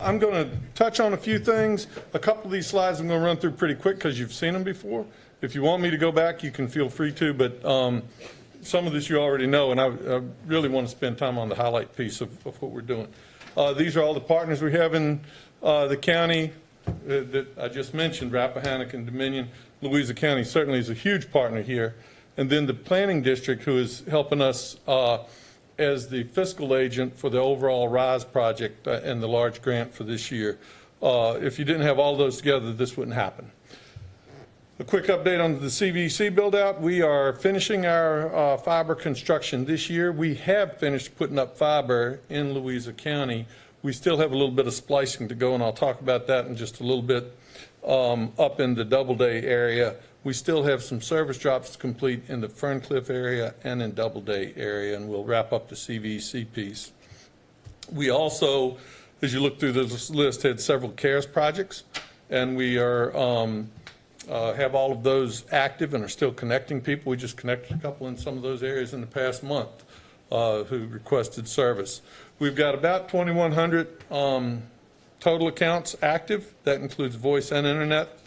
I'm going to touch on a few things. A couple of these slides I'm going to run through pretty quick because you've seen them before. If you want me to go back, you can feel free to, but some of this you already know, and I really want to spend time on the highlight piece of what we're doing. These are all the partners we have in the county that I just mentioned, Rappahannock and Dominion. Louisa County certainly is a huge partner here. And then the planning district, who is helping us as the fiscal agent for the overall RISE project and the large grant for this year. If you didn't have all those together, this wouldn't happen. A quick update on the CVC build out. We are finishing our fiber construction this year. We have finished putting up fiber in Louisa County. We still have a little bit of splicing to go, and I'll talk about that in just a little bit. Up in the Doubleday area, we still have some service drops to complete in the Ferncliff area and in Doubleday area, and we'll wrap up the CVC piece. We also, as you look through this list, had several CARES projects, and we are have all of those active and are still connecting people. We just connected a couple in some of those areas in the past month who requested service. We've got about 2,100 total accounts active. That includes voice and internet.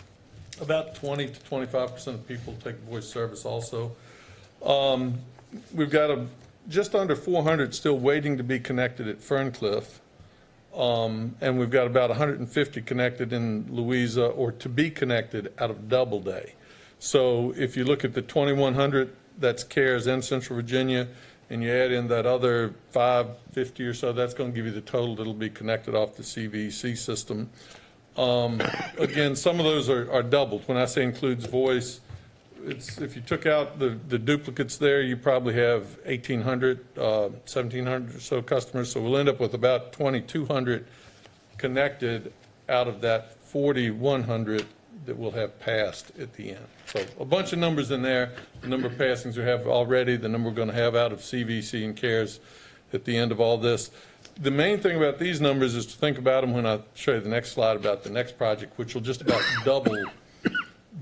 About 20 to 25% of people take voice service also. We've got just under 400 still waiting to be connected at Ferncliff. And we've got about 150 connected in Louisa or to be connected out of Doubleday. So if you look at the 2,100, that's CARES and Central Virginia, and you add in that other 550 or so, that's going to give you the total that'll be connected off the CVC system. Again, some of those are doubled. When I say includes voice, it's if you took out the duplicates there, you probably have 1,800, 1,700 or so customers. So we'll end up with about 2,200 connected out of that 4,100 that we'll have passed at the end. So a bunch of numbers in there, the number of passings we have already, the number we're going to have out of CVC and CARES at the end of all this. The main thing about these numbers is to think about them when I show you the next slide about the next project, which will just about double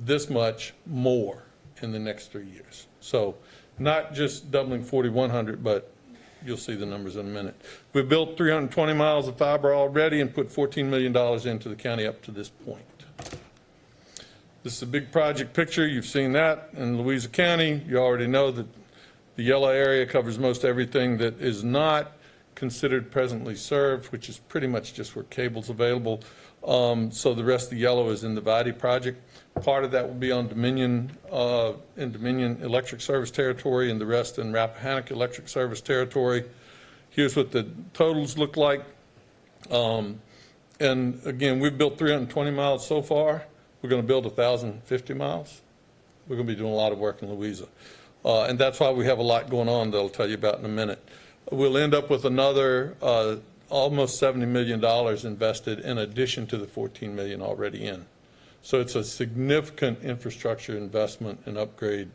this much more in the next 3 years. So not just doubling 4,100, but you'll see the numbers in a minute. We've built 320 miles of fiber already and put $14 million into the county up to this point. This is a big project picture. You've seen that in Louisa County. You already know that the yellow area covers most everything that is not considered presently served, which is pretty much just where cable's available. So the rest of the yellow is in the Vidi project. Part of that will be on Dominion, in Dominion Electric Service Territory, and the rest in Rappahannock Electric Service Territory. Here's what the totals look like. And again, we've built 320 miles so far. We're going to build 1,050 miles. We're going to be doing a lot of work in Louisa. And that's why we have a lot going on that I'll tell you about in a minute. We'll end up with another almost $70 million invested in addition to the $14 million already in. So it's a significant infrastructure investment and upgrade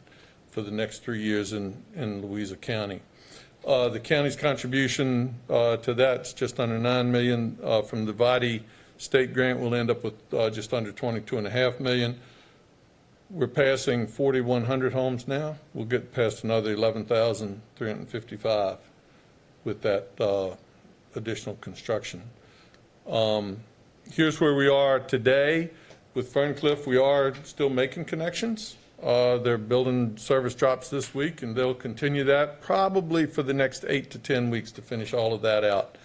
for the next 3 years in Louisa County. The county's contribution to that's just under $9 million. From the Vidi state grant, we'll end up with just under $22.5 million. We're passing 4,100 homes now. We'll get past another 11,355 with that additional construction. Here's where we are today. With Ferncliff, we are still making connections. They're building service drops this week, and they'll continue that probably for the next 8 to 10 weeks to finish all of that out.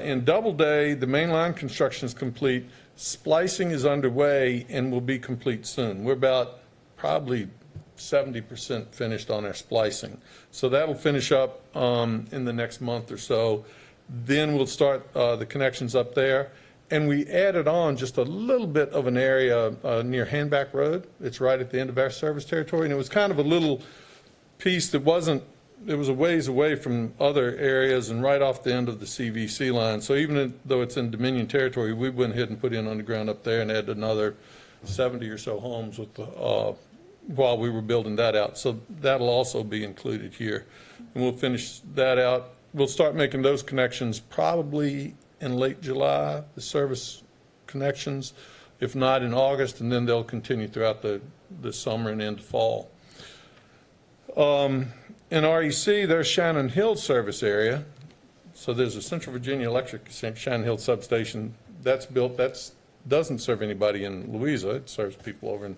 In Doubleday, the main line construction is complete. Splicing is underway and will be complete soon. We're about probably 70% finished on our splicing. So that'll finish up in the next month or so. Then we'll start the connections up there. And we added on just a little bit of an area near Handback Road. It's right at the end of our service territory. And it was kind of a little piece that wasn't, it was a ways away from other areas and right off the end of the CVC line. So even though it's in Dominion territory, we went ahead and put in underground up there and added another 70 or so homes with the, while we were building that out. So that'll also be included here. And we'll finish that out. We'll start making those connections probably in late July, the service connections, if not in August, and then they'll continue throughout the summer and into fall. In REC, there's Shannon Hill service area. So there's a Central Virginia Electric Shannon Hill substation that's built. Doesn't serve anybody in Louisa. It serves people over in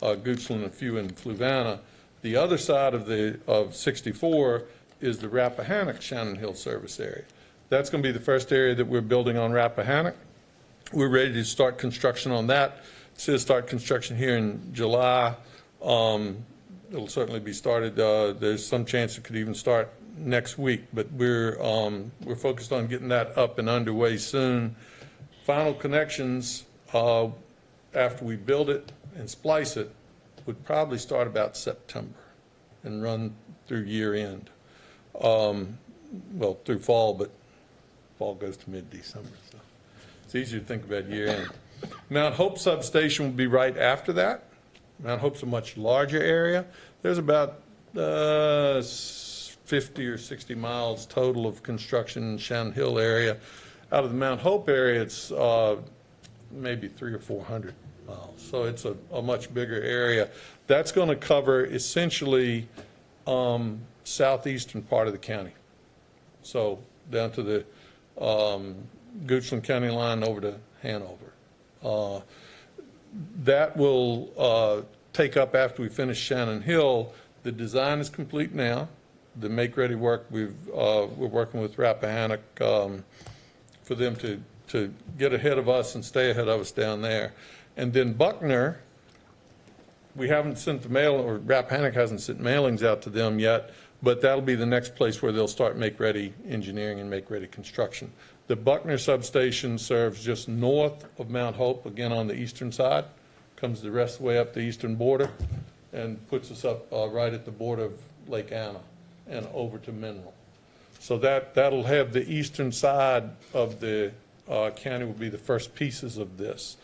Goochland and a few in Fluvanna. The other side of 64 is the Rappahannock Shannon Hill service area. That's going to be the first area that we're building on Rappahannock. We're ready to start construction on that. It says start construction here in July. It'll certainly be started. There's some chance it could even start next week, but we're focused on getting that up and underway soon. Final connections after we build it and splice it would probably start about September and run through year end. Well, through fall, but fall goes to mid-December, so it's easier to think about year end. Mount Hope substation will be right after that. Mount Hope's a much larger area. There's about 50 or 60 miles total of construction in Shannon Hill area. Out of the Mount Hope area, it's maybe 300 or 400 miles. So it's a much bigger area. That's going to cover essentially southeastern part of the county. So down to the Goochland County line over to Hanover. That will take up after we finish Shannon Hill. The design is complete now. The make-ready work, we're working with Rappahannock for them to get ahead of us and stay ahead of us down there. And then Buckner, we haven't sent the mail, or Rappahannock hasn't sent mailings out to them yet, but that'll be the next place where they'll start make-ready engineering and make-ready construction. The Buckner substation serves just north of Mount Hope, again on the eastern side, comes the rest of the way up the eastern border, and puts us up right at the border of Lake Anna and over to Mineral. So that'll have the eastern side of the county will be the first pieces of this.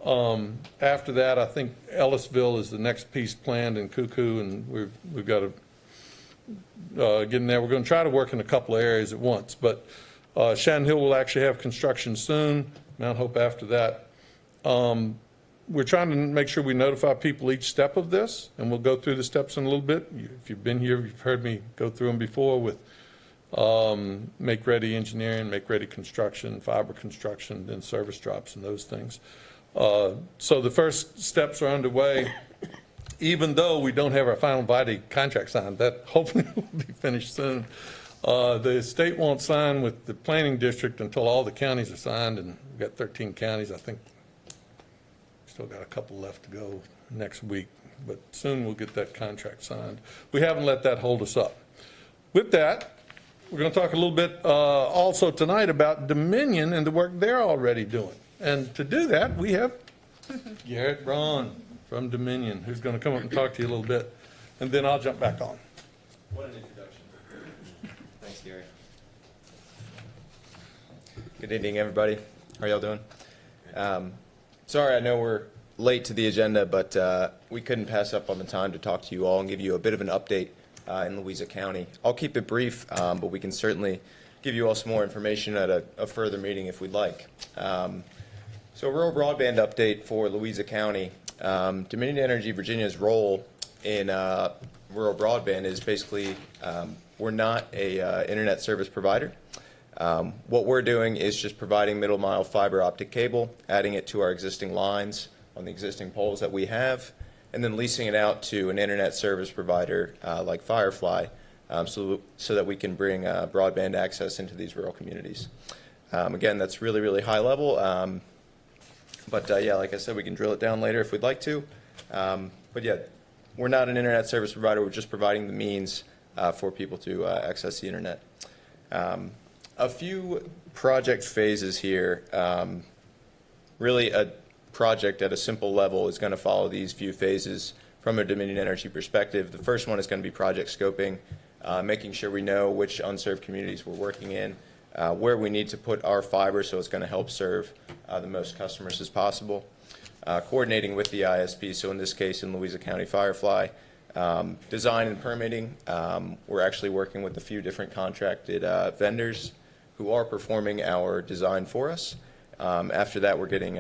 After that, I think Ellisville is the next piece planned, and Cuckoo, and we've got to get in there. We're going to try to work in a couple of areas at once, but Shannon Hill will actually have construction soon. Mount Hope after that. We're trying to make sure we notify people each step of this, and we'll go through the steps in a little bit. If you've been here, you've heard me go through them before with make-ready engineering, make-ready construction, fiber construction, then service drops and those things. So the first steps are underway. Even though we don't have our final body contract signed, that hopefully will be finished soon. The state won't sign with the planning district until all the counties are signed, and we've got 13 counties. I think still got a couple left to go next week, but soon we'll get that contract signed. We haven't let that hold us up. With that, we're going to talk a little bit also tonight about Dominion and the work they're already doing. And to do that, we have Garrett Braun from Dominion, who's going to come up and talk to you a little bit, and then I'll jump back on. What an introduction. Thanks, Gary. Good evening, everybody. How are y'all doing? Sorry, I know we're late to the agenda, but we couldn't pass up on the time to talk to you all and give you a bit of an update in Louisa County. I'll keep it brief, but we can certainly give you all some more information at a further meeting if we'd like. So rural broadband update for Louisa County. Dominion Energy Virginia's role in rural broadband is basically we're not a internet service provider. What we're doing is just providing middle mile fiber optic cable, adding it to our existing lines on the existing poles that we have, and then leasing it out to an internet service provider like Firefly so that we can bring broadband access into these rural communities. Again, that's really, really high level. But yeah, like I said, we can drill it down later if we'd like to. But yeah, we're not an internet service provider. We're just providing the means for people to access the internet. A few project phases here. Really, a project at a simple level is going to follow these few phases from a Dominion Energy perspective. The first one is going to be project scoping, making sure we know which unserved communities we're working in, where we need to put our fiber so it's going to help serve the most customers as possible. Coordinating with the ISP, so in this case in Louisa County Firefly. Design and permitting, we're actually working with a few different contracted vendors who are performing our design for us. After that, we're getting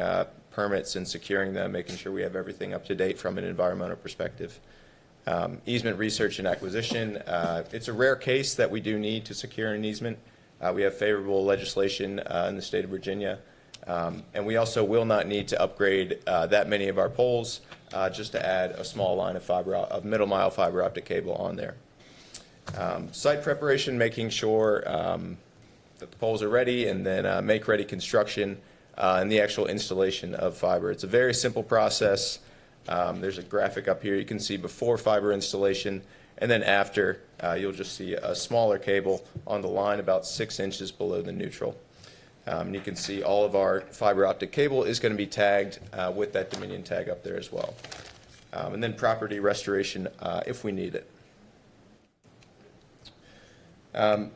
permits and securing them, making sure we have everything up to date from an environmental perspective. Easement research and acquisition. It's a rare case that we do need to secure an easement. We have favorable legislation in the state of Virginia. And we also will not need to upgrade that many of our poles, just to add a small line of middle mile fiber optic cable on there. Site preparation, making sure that the poles are ready, and then make ready construction and the actual installation of fiber. It's a very simple process. There's a graphic up here you can see before fiber installation, and then after you'll just see a smaller cable on the line about 6 inches below the neutral. And you can see all of our fiber optic cable is going to be tagged with that Dominion tag up there as well. And then property restoration if we need it.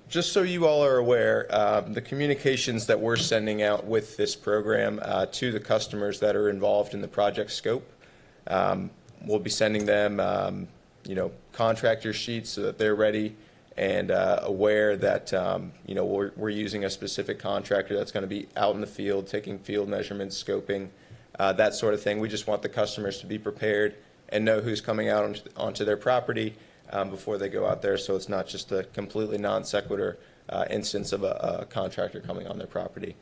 Just so you all are aware, the communications that we're sending out with this program to the customers that are involved in the project scope, we'll be sending them, contractor sheets so that they're ready and aware that, we're using a specific contractor that's going to be out in the field, taking field measurements, scoping, that sort of thing. We just want the customers to be prepared and know who's coming out onto their property before they go out there, so it's not just a completely non sequitur instance of a contractor coming on their property.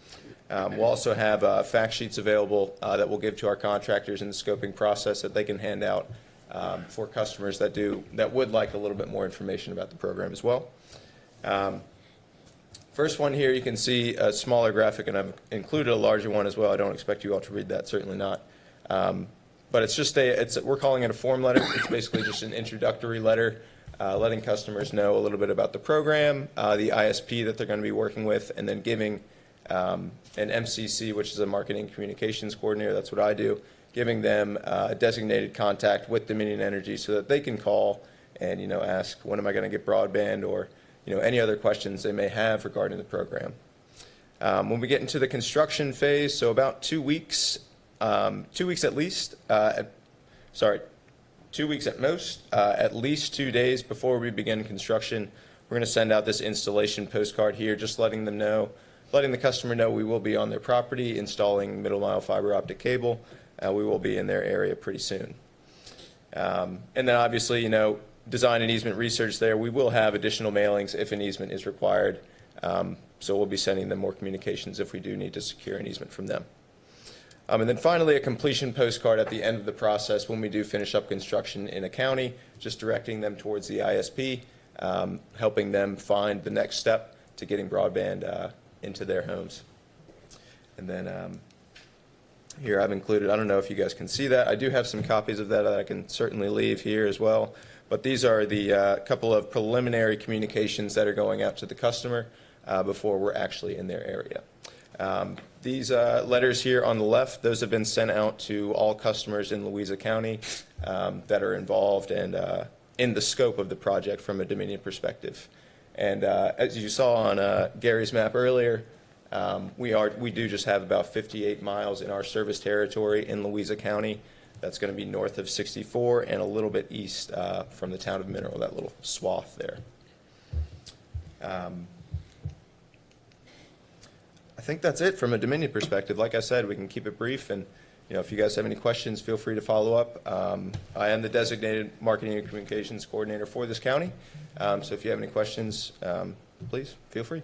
We'll also have fact sheets available that we'll give to our contractors in the scoping process that they can hand out for customers that would like a little bit more information about the program as well. First one here, you can see a smaller graphic, and I've included a larger one as well. I don't expect you all to read that, certainly not. But it's just we're calling it a form letter. It's basically just an introductory letter letting customers know a little bit about the program, the ISP that they're going to be working with, and then giving an MCC, which is a marketing communications coordinator, that's what I do, giving them a designated contact with Dominion Energy so that they can call and, ask, when am I going to get broadband, or, any other questions they may have regarding the program. When we get into the construction phase, so about 2 weeks, 2 weeks at least, 2 weeks at most, at least 2 days before we begin construction, we're going to send out this installation postcard here, just letting the customer know we will be on their property installing middle mile fiber optic cable. We will be in their area pretty soon. And then obviously, design and easement research there. We will have additional mailings if an easement is required. So we'll be sending them more communications if we do need to secure an easement from them. And then finally, a completion postcard at the end of the process when we do finish up construction in a county, just directing them towards the ISP, helping them find the next step to getting broadband into their homes. And then here I've included, I don't know if you guys can see that. I do have some copies of that I can certainly leave here as well. But these are the couple of preliminary communications that are going out to the customer before we're actually in their area. These letters here on the left, those have been sent out to all customers in Louisa County that are involved and in the scope of the project from a Dominion perspective. And as you saw on Gary's map earlier, we do just have about 58 miles in our service territory in Louisa County. That's going to be north of 64 and a little bit east from the town of Mineral, that little swath there. I think that's it from a Dominion perspective. Like I said, we can keep it brief, and if you guys have any questions, feel free to follow up. I am the designated marketing and communications coordinator for this county, so if you have any questions, please feel free.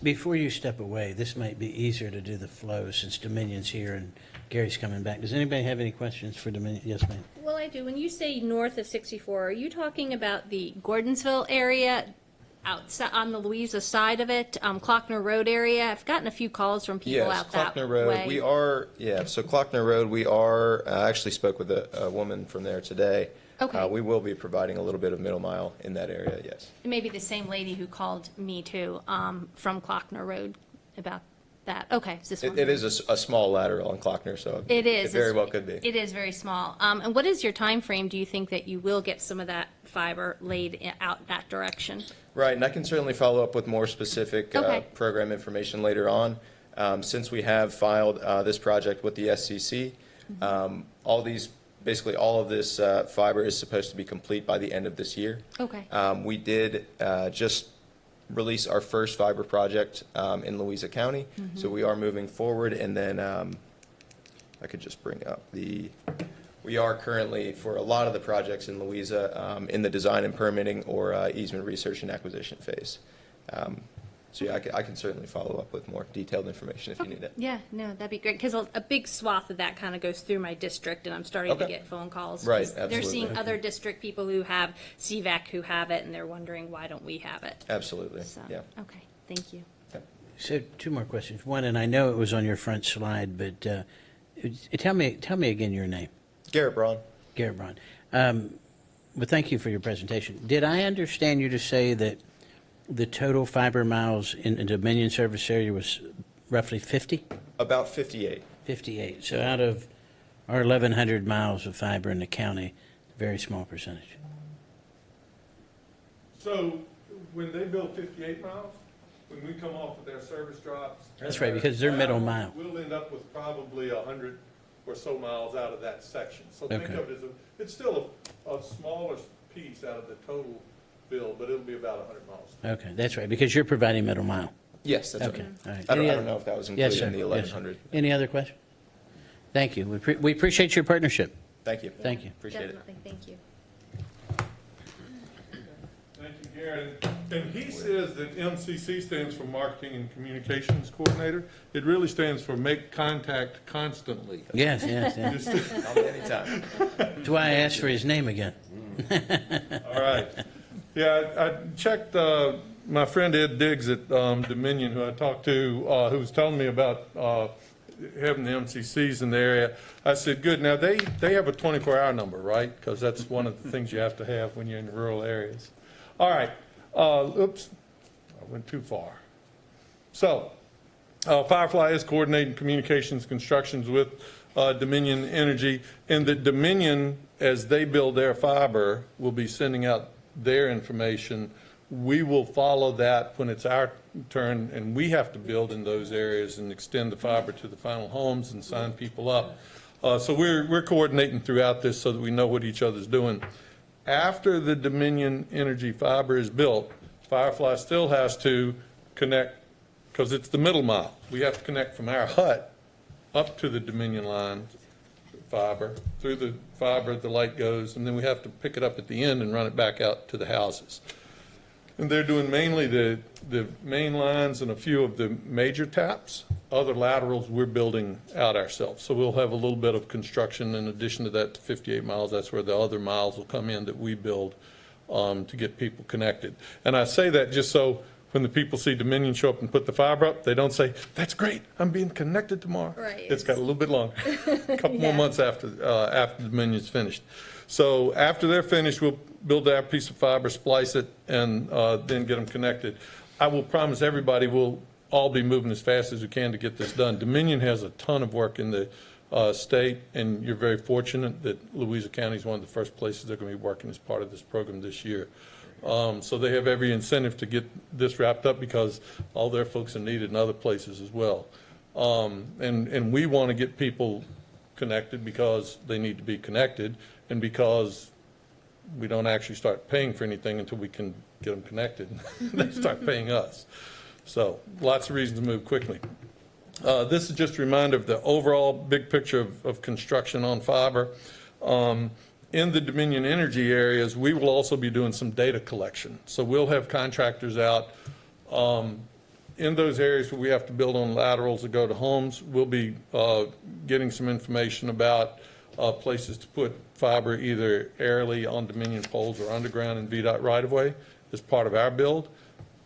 Before you step away, this might be easier to do the flow since Dominion's here and Gary's coming back. Does anybody have any questions for Dominion? Yes, ma'am. Well, I do. When you say north of 64, are you talking about the Gordonsville area outside on the Louisa side of it, Clockner Road area? I've gotten a few calls from people out that Clockner Road. way. So Clockner Road, we are, I actually spoke with a woman from there today. Okay. We will be providing a little bit of middle mile in that area, yes. Maybe the same lady who called me too, from Clockner Road about that. Okay, it's this one. It is a small lateral on Clockner, so It is. it very well could be. It is very small. And what is your time frame? Do you think that you will get some of that fiber laid out that direction? Right, and I can certainly follow up with more specific Okay. program information later on. Since we have filed this project with the SCC, basically all of this fiber is supposed to be complete by the end of this year. Okay. We did just release our first fiber project in Louisa County, so we are moving forward. And then I could just bring up we are currently, for a lot of the projects in Louisa, in the design and permitting or easement research and acquisition phase. So yeah, I can certainly follow up with more detailed information if you need it. Yeah, no, that'd be great, because a big swath of that kind of goes through my district, and I'm starting to Okay. get phone calls. Right, 'cause They're absolutely. seeing other district people who have CVAC who have it, and they're wondering, why don't we have it? Absolutely, So, yeah. okay, thank you. So 2 more questions. One, and I know it was on your front slide, but tell me again your name. Garrett Braun. Garrett Braun. Well, thank you for your presentation. Did I understand you to say that the total fiber miles in the Dominion service area was roughly 50? About 58. 58. So out of our 1,100 miles of fiber in the county, a very small percentage. So when they build 58 miles, when we come off with their service drops. That's right, because they're middle mile. We'll end up with probably 100 or so miles out of that section. So think Okay. of it as it's still a smaller piece out of the total bill, but it'll be about 100 miles. Okay, that's right, because you're providing middle mile. Yes, that's Okay, right. all right. I don't Any other- know if that was Yes, included sir. in the Yes, sir. 1,100. Any other question? Thank you. We appreciate your partnership. Thank you. Thank you. Appreciate it. Definitely, thank you. Thank you, Garrett. And he says that MCC stands for Marketing and Communications Coordinator. It really stands for Make Contact Constantly. Yes, yes, yes. Just- Call me anytime. That's why I asked for his name again. All right. Yeah, I checked, my friend Ed Diggs at Dominion, who I talked to, who was telling me about having the MCCs in the area. I said, good. Now, they have a 24-hour number, right? Because that's one of the things you have to have when you're in rural areas. All right. Oops, I went too far. So, Firefly is coordinating communications constructions with Dominion Energy, and that Dominion, as they build their fiber, will be sending out their information. We will follow that when it's our turn, and we have to build in those areas and extend the fiber to the final homes and sign people up. So we're coordinating throughout this so that we know what each other's doing. After the Dominion Energy fiber is built, Firefly still has to connect, because it's the middle mile. We have to connect from our hut up to the Dominion line fiber. Through the fiber, the light goes, and then we have to pick it up at the end and run it back out to the houses. And they're doing mainly the main lines and a few of the major taps. Other laterals we're building out ourselves. So we'll have a little bit of construction in addition to that 58 miles. That's where the other miles will come in that we build to get people connected. And I say that just so when the people see Dominion show up and put the fiber up, they don't say, that's great, I'm being connected tomorrow. Right. It's got a little bit longer, a couple more Yeah. months after Dominion's finished. So after they're finished, we'll build that piece of fiber, splice it, and then get them connected. I will promise everybody we'll all be moving as fast as we can to get this done. Dominion has a ton of work in the state, and you're very fortunate that Louisa County is one of the first places they're going to be working as part of this program this year. So they have every incentive to get this wrapped up because all their folks are needed in other places as well. And we want to get people connected because they need to be connected and because we don't actually start paying for anything until we can get them connected. They start paying us. So lots of reasons to move quickly. This is just a reminder of the overall big picture of construction on fiber. In the Dominion Energy areas, we will also be doing some data collection. So we'll have contractors out in those areas where we have to build on laterals that go to homes. We'll be getting some information about places to put fiber either aerially on Dominion poles or underground in VDOT right-of-way as part of our build.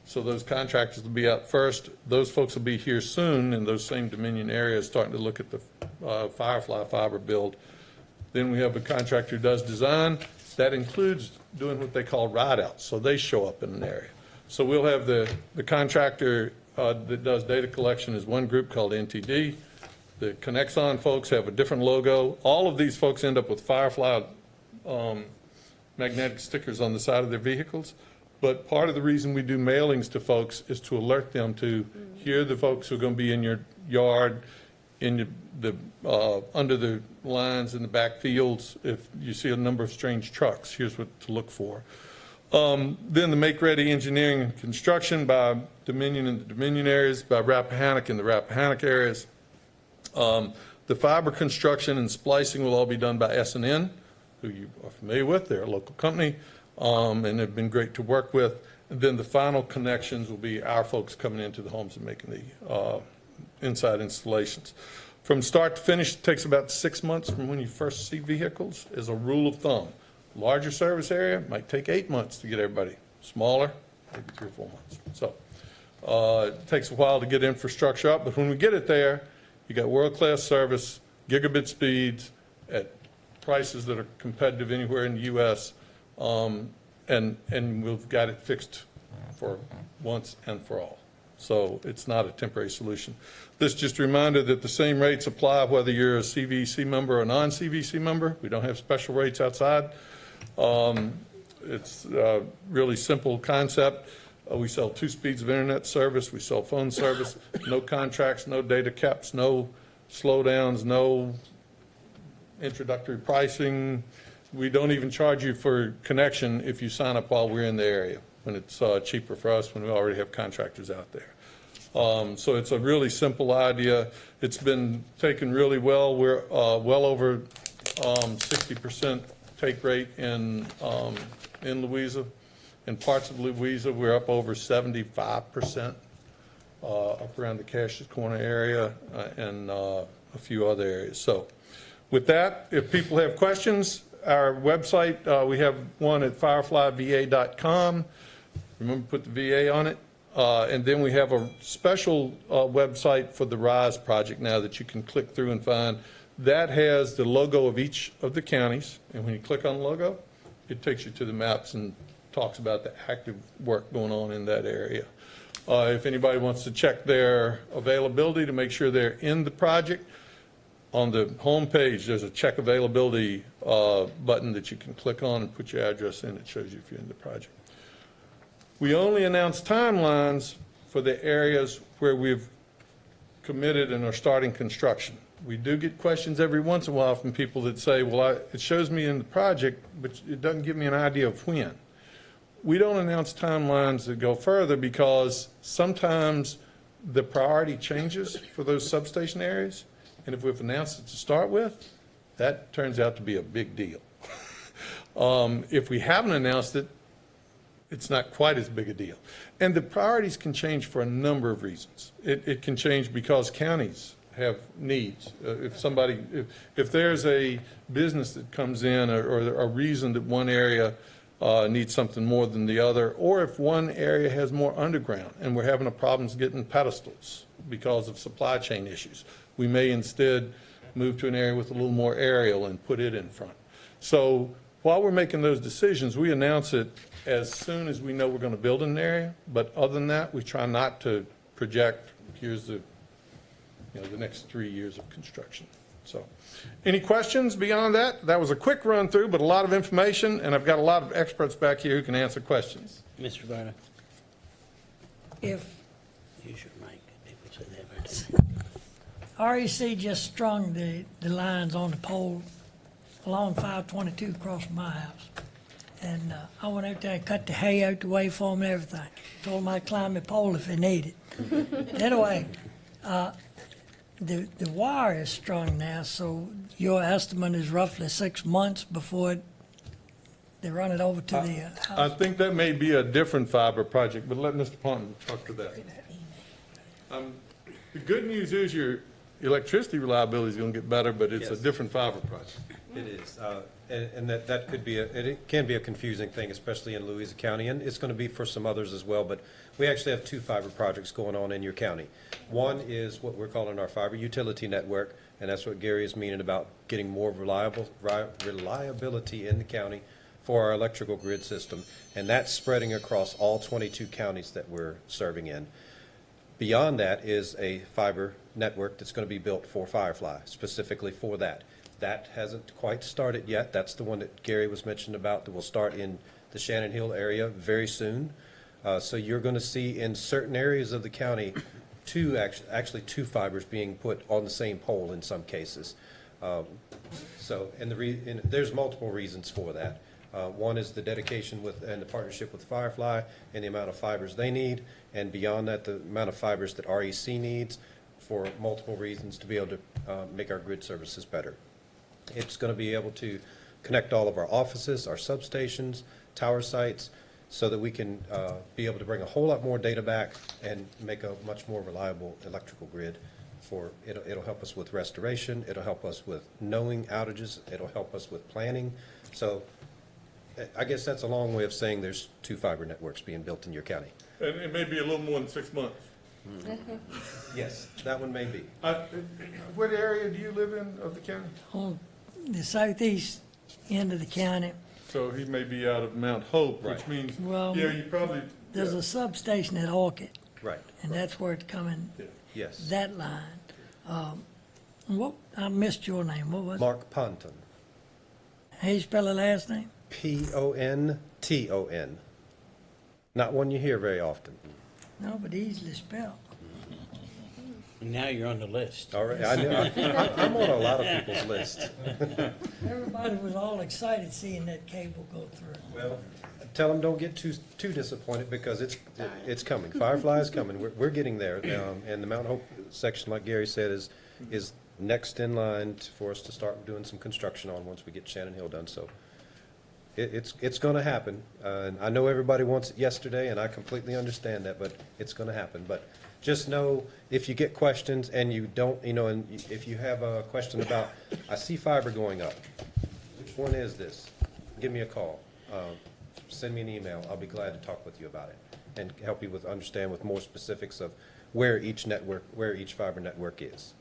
So those contractors will be out first. Those folks will be here soon in those same Dominion areas starting to look at the Firefly fiber build. Then we have a contractor who does design. That includes doing what they call ride-outs, so they show up in an area. So we'll have the contractor that does data collection is one group called NTD. The Connexon folks have a different logo. All of these folks end up with Firefly magnetic stickers on the side of their vehicles. But part of the reason we do mailings to folks is to alert them to, here are the folks who are going to be in your yard, in the under the lines in the back fields. If you see a number of strange trucks, here's what to look for. Then the make-ready engineering and construction by Dominion in the Dominion areas, by Rappahannock in the Rappahannock areas. The fiber construction and splicing will all be done by S&N, who you are familiar with. They're a local company and have been great to work with. And then the final connections will be our folks coming into the homes and making the inside installations. From start to finish, it takes about 6 months from when you first see vehicles, as a rule of thumb. Larger service area might take 8 months to get everybody. Smaller, maybe 3 or 4 months. So it takes a while to get infrastructure up, but when we get it there, you got world-class service, gigabit speeds at prices that are competitive anywhere in the U.S., and we've got it fixed for once and for all. So it's not a temporary solution. This just a reminder that the same rates apply whether you're a CVC member or a non-CVC member. We don't have special rates outside. It's a really simple concept. We sell 2 speeds of internet service. We sell phone service. No contracts, no data caps, no slowdowns, no introductory pricing. We don't even charge you for connection if you sign up while we're in the area, when it's cheaper for us when we already have contractors out there. So it's a really simple idea. It's been taken really well. We're well over 60% take rate in Louisa. In parts of Louisa, we're up over 75%, up around the Cassius Corner area and a few other areas. So with that, if people have questions, our website, we have one at fireflyva.com. Remember to put the VA on it. And then we have a special website for the RISE project now that you can click through and find. That has the logo of each of the counties. And when you click on the logo, it takes you to the maps and talks about the active work going on in that area. If anybody wants to check their availability to make sure they're in the project, on the home page, there's a check availability button that you can click on and put your address in. It shows you if you're in the project. We only announce timelines for the areas where we've committed and are starting construction. We do get questions every once in a while from people that say, well, it shows me in the project, but it doesn't give me an idea of when. We don't announce timelines that go further because sometimes the priority changes for those substation areas. And if we've announced it to start with, that turns out to be a big deal. If we haven't announced it, it's not quite as big a deal. And the priorities can change for a number of reasons. It can change because counties have needs. If there's a business that comes in or a reason that one area needs something more than the other, or if one area has more underground and we're having problems getting pedestals because of supply chain issues, we may instead move to an area with a little more aerial and put it in front. So while we're making those decisions, we announce it as soon as we know we're going to build in an area. But other than that, we try not to project, here's the next 3 years of construction. So any questions beyond that? That was a quick run through, but a lot of information, and I've got a lot of experts back here who can answer questions. Mr. Varner, If use your mic. People say that. REC just strung the lines on the pole along 522 across from my house, and I went out there and cut the hay out the way for them and everything. Told them I'd climb the pole if they needed. Anyway, the wire is strung now, so your estimate is roughly 6 months before they run it over to the I house. think that may be a different fiber project, but let Mr. Ponton talk to that. The good news is your electricity reliability is going to get better, but it's a Yes. different fiber project. It is, and that could be, it can be a confusing thing, especially in Louisa County, and it's going to be for some others as well, but we actually have 2 fiber projects going on in your county. One is what we're calling our fiber utility network, and that's what Gary is meaning about getting more reliability in the county for our electrical grid system, and that's spreading across all 22 counties that we're serving in. Beyond that is a fiber network that's going to be built for Firefly, specifically for that. That hasn't quite started yet. That's the one that Gary was mentioning about that will start in the Shannon Hill area very soon. So you're going to see in certain areas of the county actually two fibers being put on the same pole in some cases. And there's multiple reasons for that. One is the dedication and the partnership with Firefly and the amount of fibers they need, and beyond that, the amount of fibers that REC needs for multiple reasons to be able to make our grid services better. It's going to be able to connect all of our offices, our substations, tower sites, so that we can be able to bring a whole lot more data back and make a much more reliable electrical grid. It'll help us with restoration, it'll help us with knowing outages, it'll help us with planning. So I guess that's a long way of saying there's 2 fiber networks being built in your county. And it may be a little more than 6 months. Yes, that one may be. What area do you live in of the county? On the southeast end of the county, So he may be out of Mount Hope, which Right. means, Well, yeah, you probably. there's yeah. a substation at Orchid, Right, and that's where it's coming, yes. that line. I missed your name, what was it? Mark Ponton, How you spell the last name? Ponton. Not one you hear very often. No, but easily spelled. Now you're on the list. All right, I'm on a lot of people's list. Everybody was all excited seeing that cable go through. Well, tell them don't get too disappointed because it's coming. Firefly is coming. We're getting there. And the Mount Hope section, like Gary said, is next in line for us to start doing some construction on once we get Shannon Hill done. So it's going to happen. And I know everybody wants it yesterday, and I completely understand that, but it's going to happen. But just know if you get questions and you don't, and if you have a question about, I see fiber going up. Which one is this? Give me a call. Send me an email. I'll be glad to talk with you about it and help you understand with more specifics of where each fiber network is.